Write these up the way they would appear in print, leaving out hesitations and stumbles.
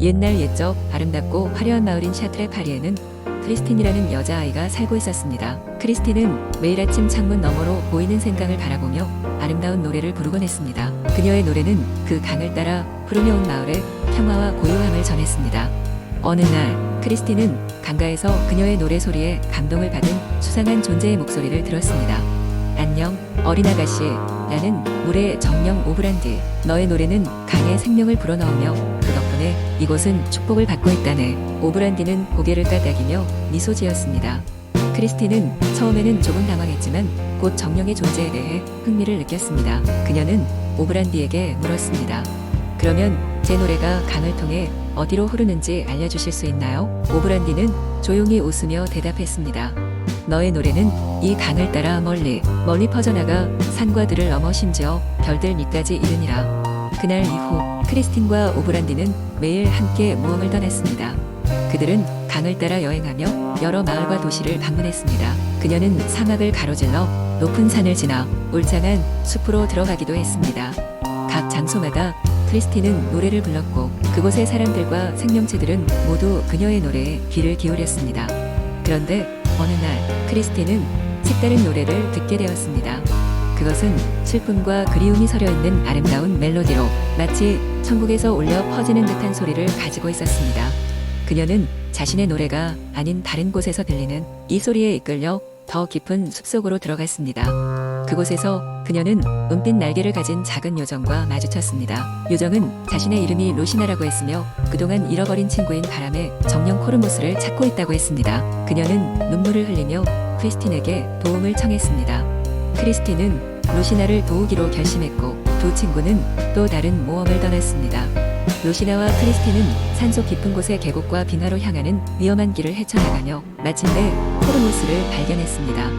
옛날 옛적 아름답고 화려한 마을인 샤트레 파리에는 크리스틴이라는 여자아이가 살고 있었습니다. 크리스틴은 매일 아침 창문 너머로 보이는 생강을 바라보며 아름다운 노래를 부르곤 했습니다. 그녀의 노래는 그 강을 따라 흐르며 온 마을에 평화와 고요함을 전했습니다. 어느 날 크리스틴은 강가에서 그녀의 노래 소리에 감동을 받은 수상한 존재의 목소리를 들었습니다. 안녕, 어린 아가씨. 나는 물의 정령 오브란디. 너의 노래는 강에 생명을 불어넣으며 그 덕분에 이곳은 축복을 받고 있다네. 오브란디는 고개를 까닥이며 미소 지었습니다. 크리스틴은 처음에는 조금 당황했지만 곧 정령의 존재에 대해 흥미를 느꼈습니다. 그녀는 오브란디에게 물었습니다. 그러면 제 노래가 강을 통해 어디로 흐르는지 알려주실 수 있나요? 오브란디는 조용히 웃으며 대답했습니다. 너의 노래는 이 강을 따라 멀리 퍼져나가 산과 들을 넘어 심지어 별들 밑까지 이르니라. 그날 이후 크리스틴과 오브란디는 매일 함께 모험을 떠났습니다. 그들은 강을 따라 여행하며 여러 마을과 도시를 방문했습니다. 그녀는 사막을 가로질러 높은 산을 지나 울창한 숲으로 들어가기도 했습니다. 각 장소마다 크리스틴은 노래를 불렀고 그곳의 사람들과 생명체들은 모두 그녀의 노래에 귀를 기울였습니다. 그런데 어느 날 크리스틴은 색다른 노래를 듣게 되었습니다. 그것은 슬픔과 그리움이 서려있는 아름다운 멜로디로 마치 천국에서 울려 퍼지는 듯한 소리를 가지고 있었습니다. 그녀는 자신의 노래가 아닌 다른 곳에서 들리는 이 소리에 이끌려 더 깊은 숲속으로 들어갔습니다. 그곳에서 그녀는 은빛 날개를 가진 작은 요정과 마주쳤습니다. 요정은 자신의 이름이 루시나라고 했으며 그동안 잃어버린 친구인 바람의 정령 코르모스를 찾고 있다고 했습니다. 그녀는 눈물을 흘리며 크리스틴에게 도움을 청했습니다. 크리스틴은 루시나를 도우기로 결심했고 두 친구는 또 다른 모험을 떠났습니다. 루시나와 크리스틴은 산속 깊은 곳의 계곡과 빙하로 향하는 위험한 길을 헤쳐나가며 마침내 코르모스를 발견했습니다.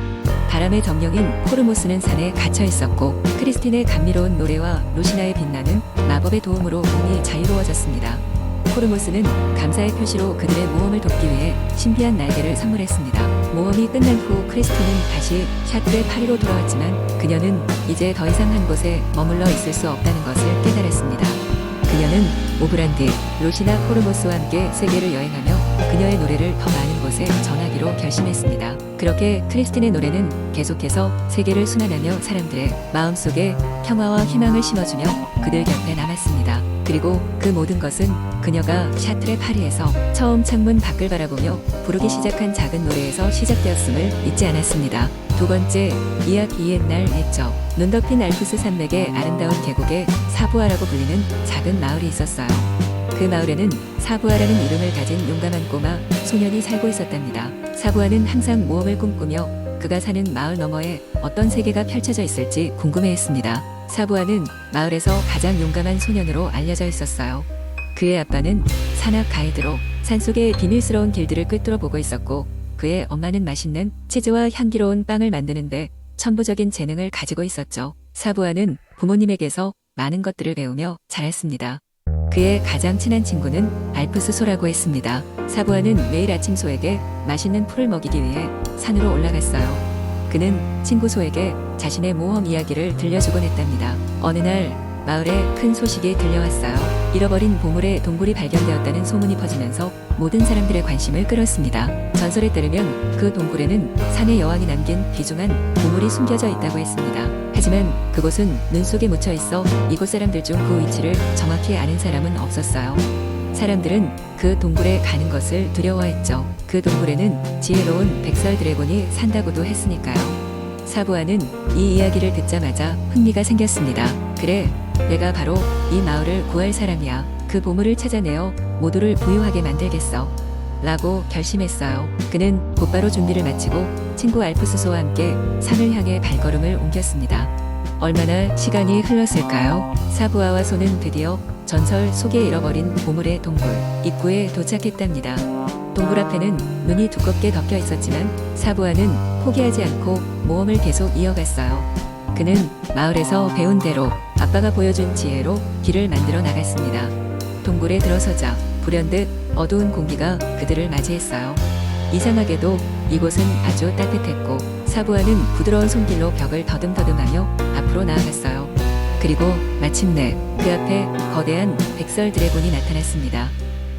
바람의 정령인 코르모스는 산에 갇혀 있었고 크리스틴의 감미로운 노래와 루시나의 빛나는 마법의 도움으로 몸이 자유로워졌습니다. 코르모스는 감사의 표시로 그들의 모험을 돕기 위해 신비한 날개를 선물했습니다. 모험이 끝난 후 크리스틴은 다시 샤트레 파리로 돌아왔지만 그녀는 이제 더 이상 한 곳에 머물러 있을 수 없다는 것을 깨달았습니다. 그녀는 오브란디, 루시나 코르모스와 함께 세계를 여행하며 그녀의 노래를 더 많은 곳에 전하기로 결심했습니다. 그렇게 크리스틴의 노래는 계속해서 세계를 순환하며 사람들의 마음속에 평화와 희망을 심어주며 그들 곁에 남았습니다. 그리고 그 모든 것은 그녀가 샤트레 파리에서 처음 창문 밖을 바라보며 부르기 시작한 작은 노래에서 시작되었음을 잊지 않았습니다. 두 번째, 이야기 옛날 옛적 눈 덮인 알프스 산맥의 아름다운 계곡에 사부아라고 불리는 작은 마을이 있었어요. 그 마을에는 사부아라는 이름을 가진 용감한 꼬마 소년이 살고 있었답니다. 사부아는 항상 모험을 꿈꾸며 그가 사는 마을 너머에 어떤 세계가 펼쳐져 있을지 궁금해했습니다. 사부아는 마을에서 가장 용감한 소년으로 알려져 있었어요. 그의 아빠는 산악 가이드로 산속의 비밀스러운 길들을 꿰뚫어 보고 있었고 그의 엄마는 맛있는 치즈와 향기로운 빵을 만드는데 천부적인 재능을 가지고 있었죠. 사부아는 부모님에게서 많은 것들을 배우며 자랐습니다. 그의 가장 친한 친구는 알프스 소라고 했습니다. 사부아는 매일 아침 소에게 맛있는 풀을 먹이기 위해 산으로 올라갔어요. 그는 친구 소에게 자신의 모험 이야기를 들려주곤 했답니다. 어느 날 마을에 큰 소식이 들려왔어요. 잃어버린 보물의 동굴이 발견되었다는 소문이 퍼지면서 모든 사람들의 관심을 끌었습니다. 전설에 따르면 그 동굴에는 산의 여왕이 남긴 귀중한 보물이 숨겨져 있다고 했습니다. 하지만 그곳은 눈 속에 묻혀 있어 이곳 사람들 중 그 위치를 정확히 아는 사람은 없었어요. 사람들은 그 동굴에 가는 것을 두려워했죠. 그 동굴에는 지혜로운 백설 드래곤이 산다고도 했으니까요. 사부아는 이 이야기를 듣자마자 흥미가 생겼습니다. 그래, 내가 바로 이 마을을 구할 사람이야. 그 보물을 찾아내어 모두를 부유하게 만들겠어. 라고 결심했어요. 그는 곧바로 준비를 마치고 친구 알프스소와 함께 산을 향해 발걸음을 옮겼습니다. 얼마나 시간이 흘렀을까요? 사부아와 소는 드디어 전설 속에 잃어버린 보물의 동굴 입구에 도착했답니다. 동굴 앞에는 눈이 두껍게 덮여 있었지만 사부아는 포기하지 않고 모험을 계속 이어갔어요. 그는 마을에서 배운 대로 아빠가 보여준 지혜로 길을 만들어 나갔습니다. 동굴에 들어서자 불현듯 어두운 공기가 그들을 맞이했어요. 이상하게도 이곳은 아주 따뜻했고 사부아는 부드러운 손길로 벽을 더듬더듬하며 앞으로 나아갔어요. 그리고 마침내 그 앞에 거대한 백설 드래곤이 나타났습니다.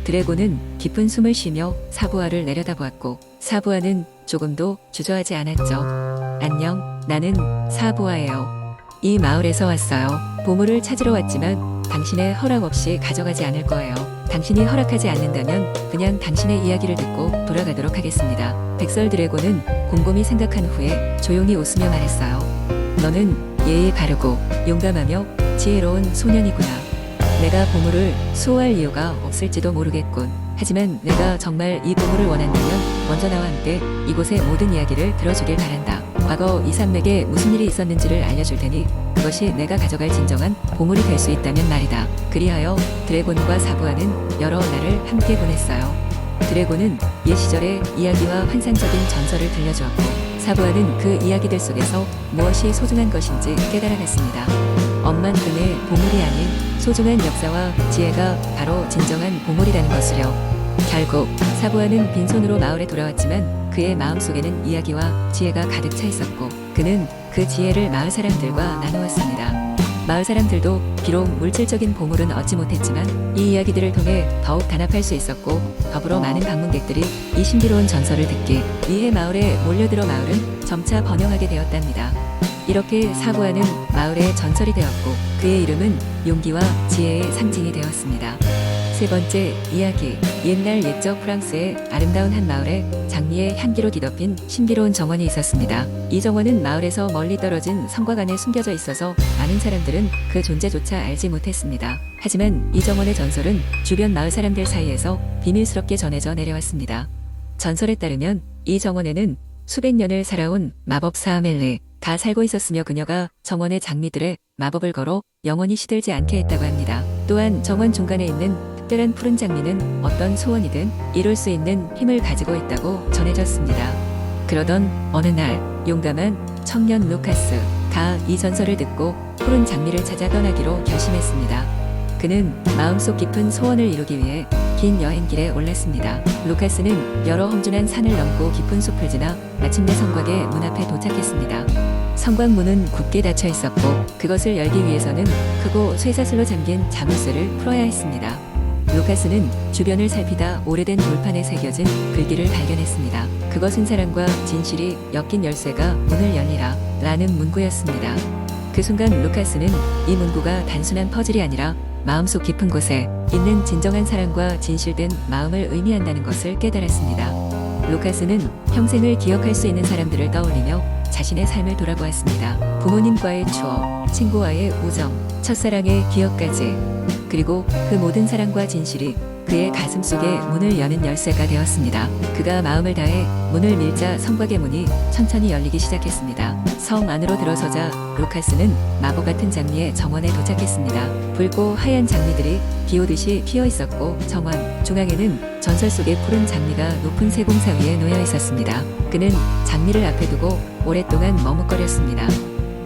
드래곤은 깊은 숨을 쉬며 사부아를 내려다보았고 사부아는 조금도 주저하지 않았죠. 안녕, 나는 사부아예요. 이 마을에서 왔어요. 보물을 찾으러 왔지만 당신의 허락 없이 가져가지 않을 거예요. 당신이 허락하지 않는다면 그냥 당신의 이야기를 듣고 돌아가도록 하겠습니다. 백설 드래곤은 곰곰이 생각한 후에 조용히 웃으며 말했어요. 너는 예의 바르고 용감하며 지혜로운 소년이구나. 내가 보물을 수호할 이유가 없을지도 모르겠군. 하지만 내가 정말 이 보물을 원한다면 먼저 나와 함께 이곳의 모든 이야기를 들어주길 바란다. 과거 이 산맥에 무슨 일이 있었는지를 알려줄 테니 그것이 내가 가져갈 진정한 보물이 될 수 있다면 말이다. 그리하여 드래곤과 사부아는 여러 날을 함께 보냈어요. 드래곤은 옛 시절의 이야기와 환상적인 전설을 들려주었고 사부아는 그 이야기들 속에서 무엇이 소중한 것인지 깨달아갔습니다. 엄만큼의 보물이 아닌 소중한 역사와 지혜가 바로 진정한 보물이라는 것을요. 결국 사부아는 빈손으로 마을에 돌아왔지만 그의 마음속에는 이야기와 지혜가 가득 차 있었고 그는 그 지혜를 마을 사람들과 나누었습니다. 마을 사람들도 비록 물질적인 보물은 얻지 못했지만 이 이야기들을 통해 더욱 단합할 수 있었고 더불어 많은 방문객들이 이 신비로운 전설을 듣기 위해 마을에 몰려들어 마을은 점차 번영하게 되었답니다. 이렇게 사부아는 마을의 전설이 되었고 그의 이름은 용기와 지혜의 상징이 되었습니다. 세 번째 이야기. 옛날 옛적 프랑스의 아름다운 한 마을에 장미의 향기로 뒤덮인 신비로운 정원이 있었습니다. 이 정원은 마을에서 멀리 떨어진 성곽 안에 숨겨져 있어서 많은 사람들은 그 존재조차 알지 못했습니다. 하지만 이 정원의 전설은 주변 마을 사람들 사이에서 비밀스럽게 전해져 내려왔습니다. 전설에 따르면 이 정원에는 수백 년을 살아온 마법사 아멜리가 살고 있었으며 그녀가 정원의 장미들에 마법을 걸어 영원히 시들지 않게 했다고 합니다. 또한 정원 중간에 있는 특별한 푸른 장미는 어떤 소원이든 이룰 수 있는 힘을 가지고 있다고 전해졌습니다. 그러던 어느 날 용감한 청년 루카스가 이 전설을 듣고 푸른 장미를 찾아 떠나기로 결심했습니다. 그는 마음속 깊은 소원을 이루기 위해 긴 여행길에 올랐습니다. 루카스는 여러 험준한 산을 넘고 깊은 숲을 지나 마침내 성곽의 문 앞에 도착했습니다. 성곽 문은 굳게 닫혀 있었고 그것을 열기 위해서는 크고 쇠사슬로 잠긴 자물쇠를 풀어야 했습니다. 루카스는 주변을 살피다 오래된 돌판에 새겨진 글귀를 발견했습니다. 그것은 사랑과 진실이 엮인 열쇠가 문을 열리라 라는 문구였습니다. 그 순간 루카스는 이 문구가 단순한 퍼즐이 아니라 마음속 깊은 곳에 있는 진정한 사랑과 진실된 마음을 의미한다는 것을 깨달았습니다. 루카스는 평생을 기억할 수 있는 사람들을 떠올리며 자신의 삶을 돌아보았습니다. 부모님과의 추억, 친구와의 우정, 첫사랑의 기억까지 그리고 그 모든 사랑과 진실이 그의 가슴 속에 문을 여는 열쇠가 되었습니다. 그가 마음을 다해 문을 밀자 성곽의 문이 천천히 열리기 시작했습니다. 성 안으로 들어서자 루카스는 마법 같은 장미의 정원에 도착했습니다. 붉고 하얀 장미들이 비오듯이 피어 있었고 정원 중앙에는 전설 속의 푸른 장미가 높은 세공사 위에 놓여 있었습니다. 그는 장미를 앞에 두고 오랫동안 머뭇거렸습니다.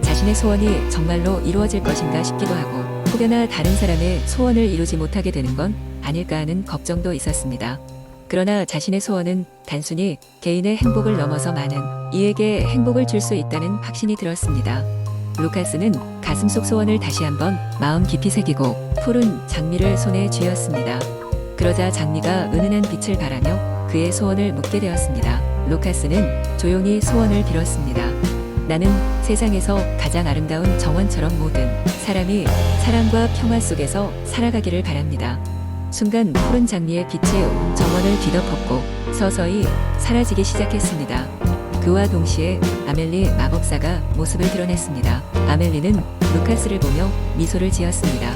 자신의 소원이 정말로 이루어질 것인가 싶기도 하고 혹여나 다른 사람의 소원을 이루지 못하게 되는 건 아닐까 하는 걱정도 있었습니다. 그러나 자신의 소원은 단순히 개인의 행복을 넘어서 많은 이에게 행복을 줄 수 있다는 확신이 들었습니다. 루카스는 가슴속 소원을 다시 한번 마음 깊이 새기고 푸른 장미를 손에 쥐었습니다. 그러자 장미가 은은한 빛을 발하며 그의 소원을 묻게 되었습니다. 루카스는 조용히 소원을 빌었습니다. 나는 세상에서 가장 아름다운 정원처럼 모든 사람이 사랑과 평화 속에서 살아가기를 바랍니다. 순간 푸른 장미의 빛이 온 정원을 뒤덮었고 서서히 사라지기 시작했습니다. 그와 동시에 아멜리 마법사가 모습을 드러냈습니다. 아멜리는 루카스를 보며 미소를 지었습니다.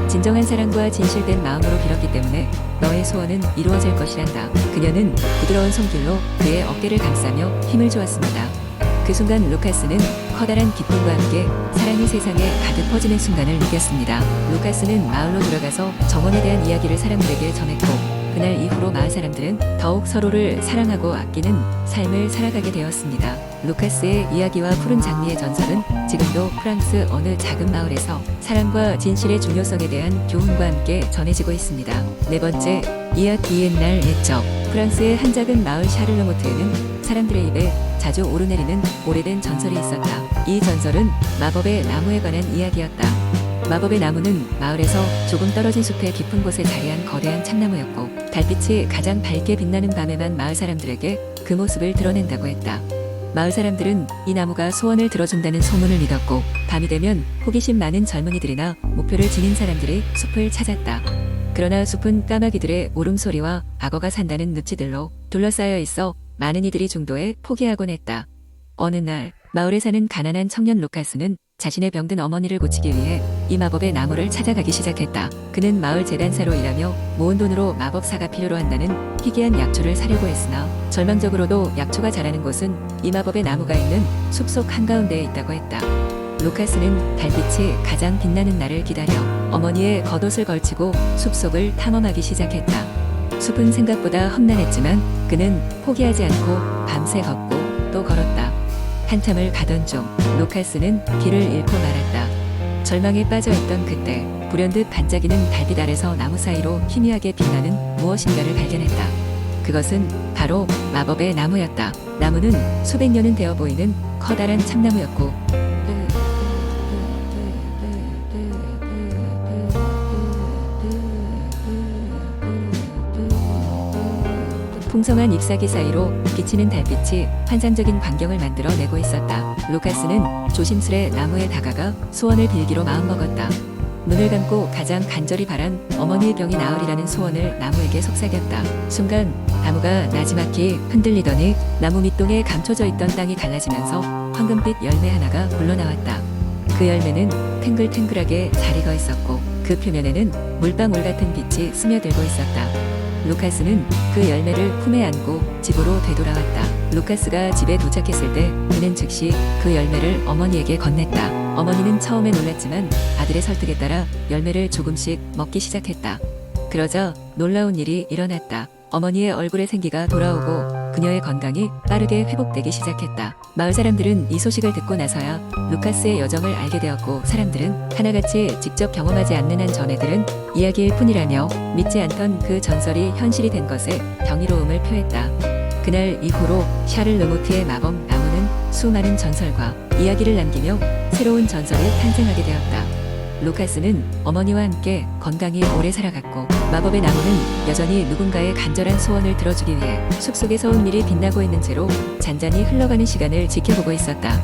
진정한 사랑과 진실된 마음으로 빌었기 때문에 너의 소원은 이루어질 것이란다. 그녀는 부드러운 손길로 그의 어깨를 감싸며 힘을 주었습니다. 그 순간 루카스는 커다란 기쁨과 함께 사랑이 세상에 가득 퍼지는 순간을 느꼈습니다. 루카스는 마을로 들어가서 정원에 대한 이야기를 사람들에게 전했고 그날 이후로 마을 사람들은 더욱 서로를 사랑하고 아끼는 삶을 살아가게 되었습니다. 루카스의 이야기와 푸른 장미의 전설은 지금도 프랑스 어느 작은 마을에서 사랑과 진실의 중요성에 대한 교훈과 함께 전해지고 있습니다. 네 번째, 이야기 옛날 옛적. 프랑스의 한 작은 마을 샤를르모트에는 사람들의 입에 자주 오르내리는 오래된 전설이 있었다. 이 전설은 마법의 나무에 관한 이야기였다. 마법의 나무는 마을에서 조금 떨어진 숲의 깊은 곳에 자리한 거대한 참나무였고, 달빛이 가장 밝게 빛나는 밤에만 마을 사람들에게 그 모습을 드러낸다고 했다. 마을 사람들은 이 나무가 소원을 들어준다는 소문을 믿었고, 밤이 되면 호기심 많은 젊은이들이나 목표를 지닌 사람들이 숲을 찾았다. 그러나 숲은 까마귀들의 울음소리와 악어가 산다는 늪지들로 둘러싸여 있어 많은 이들이 중도에 포기하곤 했다. 어느 날 마을에 사는 가난한 청년 루카스는 자신의 병든 어머니를 고치기 위해 이 마법의 나무를 찾아가기 시작했다. 그는 마을 재단사로 일하며 모은 돈으로 마법사가 필요로 한다는 희귀한 약초를 사려고 했으나, 절망적으로도 약초가 자라는 곳은 이 마법의 나무가 있는 숲속 한가운데에 있다고 했다. 루카스는 달빛이 가장 빛나는 날을 기다려 어머니의 겉옷을 걸치고 숲속을 탐험하기 시작했다. 숲은 생각보다 험난했지만 그는 포기하지 않고 밤새 걷고 또 걸었다. 한참을 가던 중 루카스는 길을 잃고 말았다. 절망에 빠져있던 그때 불현듯 반짝이는 달빛 아래서 나무 사이로 희미하게 빛나는 무엇인가를 발견했다. 그것은 바로 마법의 나무였다. 나무는 수백 년은 되어 보이는 커다란 참나무였고, 풍성한 잎사귀 사이로 비치는 달빛이 환상적인 광경을 만들어내고 있었다. 루카스는 조심스레 나무에 다가가 소원을 빌기로 마음먹었다. 눈을 감고 가장 간절히 바란 어머니의 병이 나으리라는 소원을 나무에게 속삭였다. 순간 나무가 나지막히 흔들리더니 나무 밑동에 감춰져 있던 땅이 갈라지면서 황금빛 열매 하나가 굴러나왔다. 그 열매는 탱글탱글하게 잘 익어 있었고, 그 표면에는 물방울 같은 빛이 스며들고 있었다. 루카스는 그 열매를 품에 안고 집으로 되돌아왔다. 루카스가 집에 도착했을 때 그는 즉시 그 열매를 어머니에게 건넸다. 어머니는 처음에 놀랐지만 아들의 설득에 따라 열매를 조금씩 먹기 시작했다. 그러자 놀라운 일이 일어났다. 어머니의 얼굴에 생기가 돌아오고 그녀의 건강이 빠르게 회복되기 시작했다. 마을 사람들은 이 소식을 듣고 나서야 루카스의 여정을 알게 되었고, 사람들은 하나같이 직접 경험하지 않는 한 전애들은 이야기일 뿐이라며 믿지 않던 그 전설이 현실이 된 것에 경이로움을 표했다. 그날 이후로 샤를 르모트의 마법 나무는 수많은 전설과 이야기를 남기며 새로운 전설이 탄생하게 되었다. 루카스는 어머니와 함께 건강히 오래 살아갔고, 마법의 나무는 여전히 누군가의 간절한 소원을 들어주기 위해 숲속에서 은밀히 빛나고 있는 채로 잔잔히 흘러가는 시간을 지켜보고 있었다.